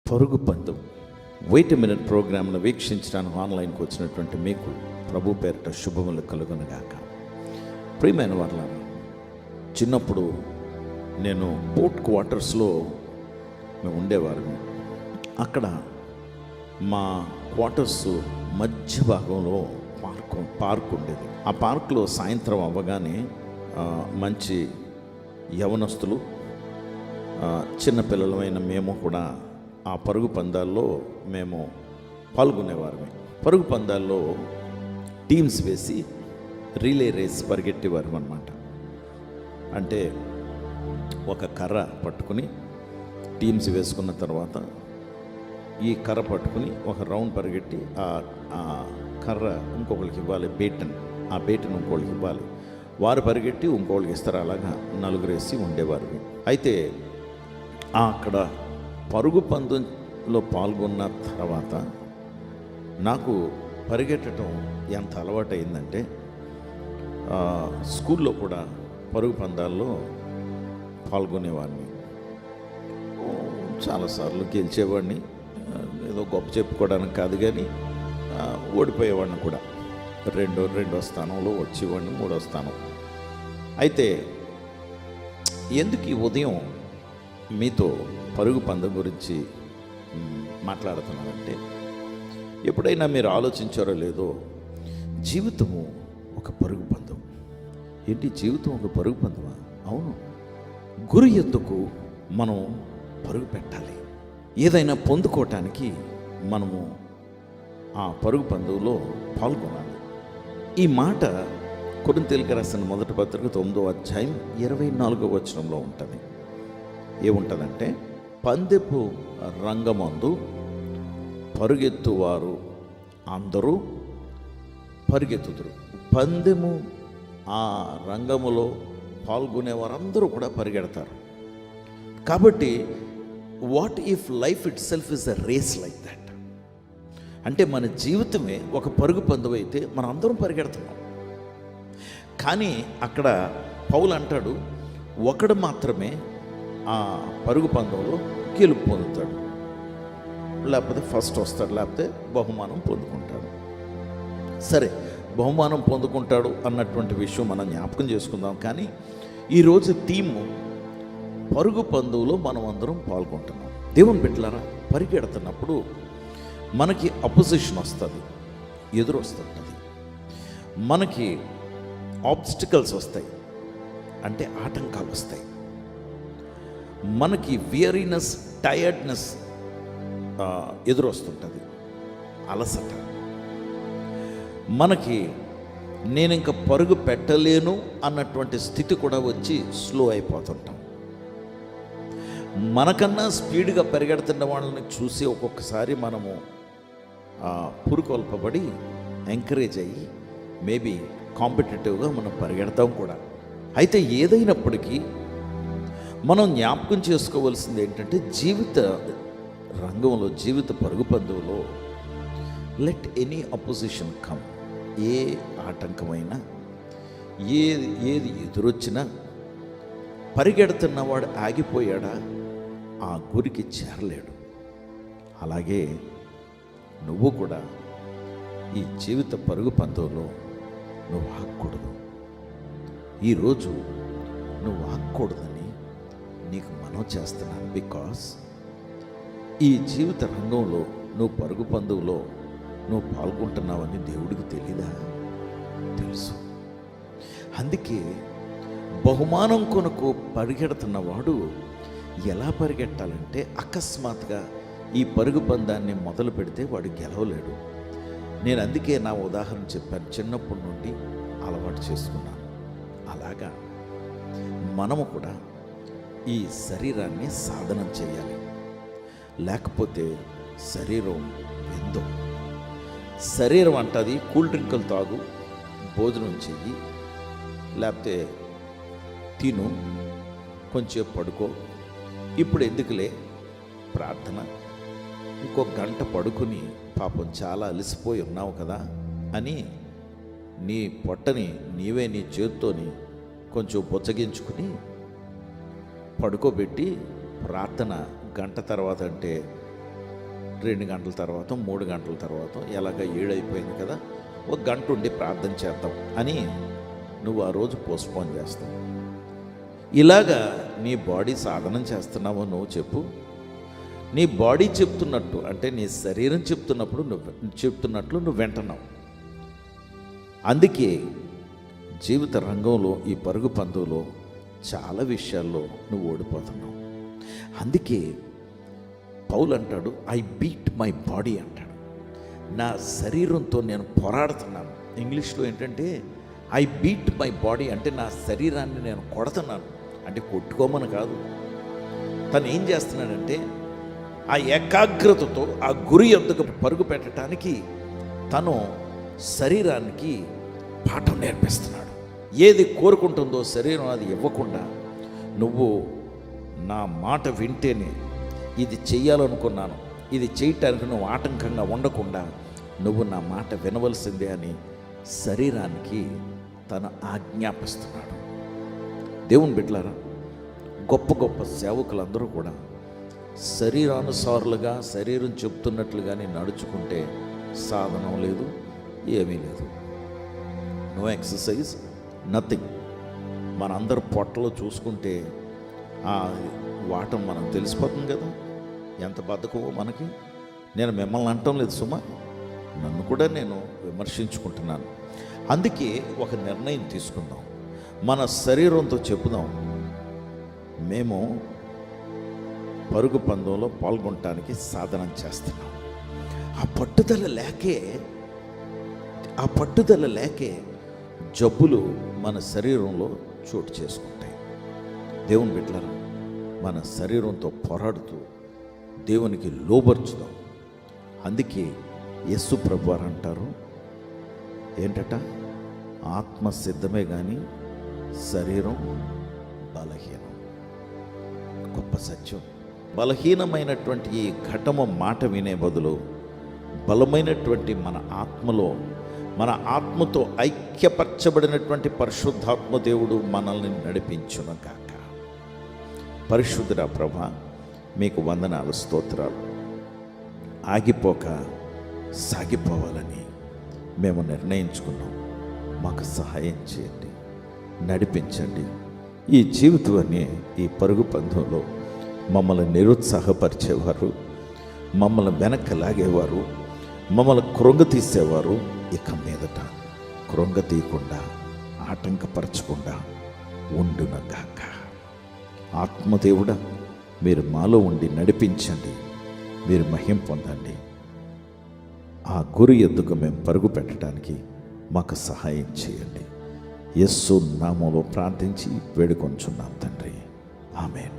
పరుగు పందెం wait minute ప్రోగ్రామ్ను వీక్షించడానికి ఆన్లైన్కి వచ్చినటువంటి మీకు ప్రభు పేరిట శుభములు కలుగునుగాక. ప్రియమైన వారలారా, చిన్నప్పుడు నేను పోర్ట్ క్వార్టర్స్లో మేము ఉండేవారు. అక్కడ మా క్వార్టర్స్ మధ్య భాగంలో పార్క్ ఉండేది. ఆ పార్క్లో సాయంత్రం అవ్వగానే మంచి యవనస్తులు, చిన్నపిల్లలమైన మేము కూడా ఆ పరుగు పందాల్లో మేము పాల్గొనేవారమే. పరుగు పందాల్లో టీమ్స్ వేసి రిలే రేస్ పరిగెట్టేవారు అన్నమాట. అంటే ఒక కర్ర పట్టుకుని టీమ్స్ వేసుకున్న తర్వాత ఈ కర్ర పట్టుకుని ఒక రౌండ్ పరిగెట్టి ఆ కర్ర ఇంకొకరికి ఇవ్వాలి, ఆ బేటను ఇంకోళ్ళకి ఇవ్వాలి. వారు పరిగెట్టి ఇంకోళ్ళకి ఇస్తారు. అలాగా నలుగురేసి ఉండేవారు. అయితే అక్కడ పరుగు పందెంలో పాల్గొన్న తర్వాత నాకు పరిగెట్టడం ఎంత అలవాటు అయిందంటే, స్కూల్లో కూడా పరుగు పందాల్లో పాల్గొనేవాడిని. చాలాసార్లు గెలిచేవాడిని. ఏదో గొప్ప చెప్పుకోవడానికి కాదు, కానీ ఓడిపోయేవాడిని కూడా. రెండో స్థానంలో వచ్చేవాడిని, 3వ స్థానం. అయితే ఎందుకు ఈ ఉదయం మీతో పరుగు పందెం గురించి మాట్లాడుతున్నానంటే, ఎప్పుడైనా మీరు ఆలోచించారో లేదో, జీవితము ఒక పరుగు పందెం. ఏంటి జీవితం ఒక పరుగు పందెమా? అవును. గురి ఎద్దుకు మనం పరుగు పెట్టాలి. ఏదైనా పొందుకోవటానికి మనము ఆ పరుగు పందెంలో పాల్గొనాలి. ఈ మాట కొరింథీయులకు రాసిన మొదటి పత్రిక 9వ అధ్యాయం 24వ వచనంలో ఉంటుంది. ఏముంటుందంటే, పందెపు రంగమందు పరుగెత్తువారు అందరూ పరిగెత్తుదురు. పందెము ఆ రంగములో పాల్గొనేవారు అందరూ కూడా పరిగెడతారు. కాబట్టి what if life itself is a race like that? అంటే మన జీవితమే ఒక పరుగు పందెం అయితే మనం అందరం పరిగెడుతున్నాం. కానీ అక్కడ పౌలు అంటాడు, ఒకడు మాత్రమే ఆ పరుగు పందెంలో గెలుపు పొందుతాడు, లేకపోతే ఫస్ట్ వస్తాడు, లేకపోతే బహుమానం పొందుకుంటాడు. సరే, బహుమానం పొందుకుంటాడు అన్నటువంటి విషయం మనం జ్ఞాపకం చేసుకుందాం. కానీ ఈరోజు టీము పరుగు పందెంలో మనం అందరం పాల్గొంటున్నాం. దేవుని బిడ్డలారా, పరిగెడుతున్నప్పుడు మనకి అపోజిషన్ వస్తుంది, ఎదురు వస్తుంటుంది. మనకి ఆబ్స్టికల్స్ వస్తాయి, అంటే ఆటంకాలు వస్తాయి. మనకి వియరీనెస్, టయర్డ్నెస్ ఎదురు వస్తుంటుంది, అలసట. మనకి నేను ఇంకా పరుగు పెట్టలేను అన్నటువంటి స్థితి కూడా వచ్చి స్లో అయిపోతుంటాం. మనకన్నా స్పీడ్గా పరిగెడుతున్న వాళ్ళని చూసి ఒక్కొక్కసారి మనము పురుకొల్పబడి ఎంకరేజ్ అయ్యి మేబీ కాంపిటేటివ్గా మనం పరిగెడతాం కూడా. అయితే ఏదైనప్పటికీ మనం జ్ఞాపకం చేసుకోవాల్సింది ఏంటంటే, జీవిత రంగంలో, జీవిత పరుగు పందెంలో లెట్ ఎనీ అపోజిషన్ కమ్, ఏ ఆటంకమైనా, ఏది ఎదురొచ్చినా, పరిగెడుతున్నవాడు ఆగిపోయాడా ఆ గురికి చేరలేడు. అలాగే నువ్వు కూడా ఈ జీవిత పరుగు పందెంలో నువ్వు ఆగకూడదు. ఈరోజు నువ్వు ఆగకూడదని నీకు మనవి చేస్తున్నాను. బికాస్ ఈ జీవిత రంగంలో నువ్వు పరుగు పందెంలో నువ్వు పాల్గొంటున్నావని దేవుడికి తెలీదా? తెలుసు. అందుకే బహుమానం కొరకు పరిగెడుతున్నవాడు ఎలా పరిగెట్టాలంటే, అకస్మాత్తుగా ఈ పరుగు పందాన్ని మొదలు పెడితే వాడు గెలవలేడు. నేను అందుకే నా ఉదాహరణ చెప్పాను, చిన్నప్పటి నుండి అలవాటు చేసుకున్నాను. అలాగా మనము కూడా ఈ శరీరాన్ని సాధనం చేయాలి. లేకపోతే శరీరం ఎందో. శరీరం అంటది, కూల్ డ్రింకులు తాగు, భోజనం చెయ్యి, లేకపోతే తిను, కొంచెం పడుకో, ఇప్పుడు ఎందుకులే ప్రార్థన, ఇంకో గంట పడుకుని పాపం చాలా అలసిపోయి ఉన్నావు కదా అని నీ పొట్టని నీవే నీ చేత్తోని కొంచెం బుచ్చగించుకుని పడుకోబెట్టి ప్రార్థన గంట తర్వాత అంటే 2 గంటల తర్వాత, 3 గంటల తర్వాత, ఎలాగ 7 అయిపోయింది కదా, 1 గంట ఉండి ప్రార్థన చేద్దాం అని నువ్వు ఆ రోజు పోస్ట్పోన్ చేస్తావు. ఇలాగా నీ బాడీ సాధనం చేస్తున్నావో నువ్వు చెప్పు. నీ బాడీ చెప్తున్నట్టు, అంటే నీ శరీరం చెప్తున్నట్లు నువ్వు వింటున్నావు. అందుకే జీవిత రంగంలో, ఈ పరుగు పందులో చాలా విషయాల్లో నువ్వు ఓడిపోతున్నావు. అందుకే పౌలు అంటాడు, ఐ బీట్ మై బాడీ అంటాడు. నా శరీరంతో నేను పోరాడుతున్నాను. ఇంగ్లీష్లో ఏంటంటే ఐ బీట్ మై బాడీ అంటే నా శరీరాన్ని నేను కొడుతున్నాను. అంటే కొట్టుకోమని కాదు, తను ఏం చేస్తున్నాడంటే ఆ ఏకాగ్రతతో ఆ గురి యొద్దకు పరుగు పెట్టడానికి తను శరీరానికి పాఠం నేర్పిస్తున్నాడు. ఏది కోరుకుంటుందో శరీరం అది ఇవ్వకుండా, నువ్వు నా మాట వింటేనే ఇది చెయ్యాలనుకున్నాను, ఇది చేయటానికి నువ్వు ఆటంకంగా ఉండకుండా నువ్వు నా మాట వినవలసిందే అని శరీరానికి తను ఆజ్ఞాపిస్తున్నాడు. దేవుని బిడ్డలారా, గొప్ప గొప్ప సేవకులందరూ కూడా శరీరానుసారులుగా, శరీరం చెప్తున్నట్లుగానే నడుచుకుంటే సాధనం లేదు, ఏమీ లేదు. No exercise, nothing. మనందరి పొట్టలో చూసుకుంటే ఆ వాటం మనం తెలిసిపోతుంది కదా, ఎంత బద్ధకమో మనకి. నేను మిమ్మల్ని అంటం లేదు సుమా, నన్ను కూడా నేను విమర్శించుకుంటున్నాను. అందుకే ఒక నిర్ణయం తీసుకుందాం, మన శరీరంతో చెప్పుదాం, మేము పరుగు పందెంలో పాల్గొనటానికి సాధనం చేస్తున్నాం. ఆ పట్టుదల లేకే జబ్బులు మన శరీరంలో చోటు చేసుకుంటాయి. దేవుని బిడ్డలారా, మన శరీరంతో పోరాడుతూ దేవునికి లోబర్చుదాం. అందుకే యేసు ప్రభువారు అంటారు ఏంటట, ఆత్మ సిద్ధమే కానీ శరీరం బలహీనం. గొప్ప సత్యం. బలహీనమైనటువంటి ఈ ఘటమ మాట వినే బదులు బలమైనటువంటి మన ఆత్మతో ఐక్యపరచబడినటువంటి పరిశుద్ధాత్మ దేవుడు మనల్ని నడిపించును గాక. పరిశుద్ధుడా ప్రభా, మీకు వందనాలు, స్తోత్రాలు. ఆగిపోక సాగిపోవాలని మేము నిర్ణయించుకున్నాం. మాకు సహాయం చేయండి, నడిపించండి. ఈ జీవితాన్ని, ఈ పరుగు పందెంలో మమ్మల్ని నిరుత్సాహపరిచేవారు, మమ్మల్ని వెనక్కి లాగేవారు, మమ్మల్ని కృంగతీసేవారు ఇక మీదట కృంగతీయకుండా, ఆటంకపరచకుండా ఉండునగాక. ఆత్మదేవుడా, మీరు మాలో ఉండి నడిపించండి, మీరు మహిమ పొందండి. ఆ గురి ఎద్దుకు మేము పరుగు పెట్టడానికి మాకు సహాయం చేయండి. యేసు నామములో ప్రార్థించి వేడుకొంచున్నాం తండ్రి, ఆమేన్.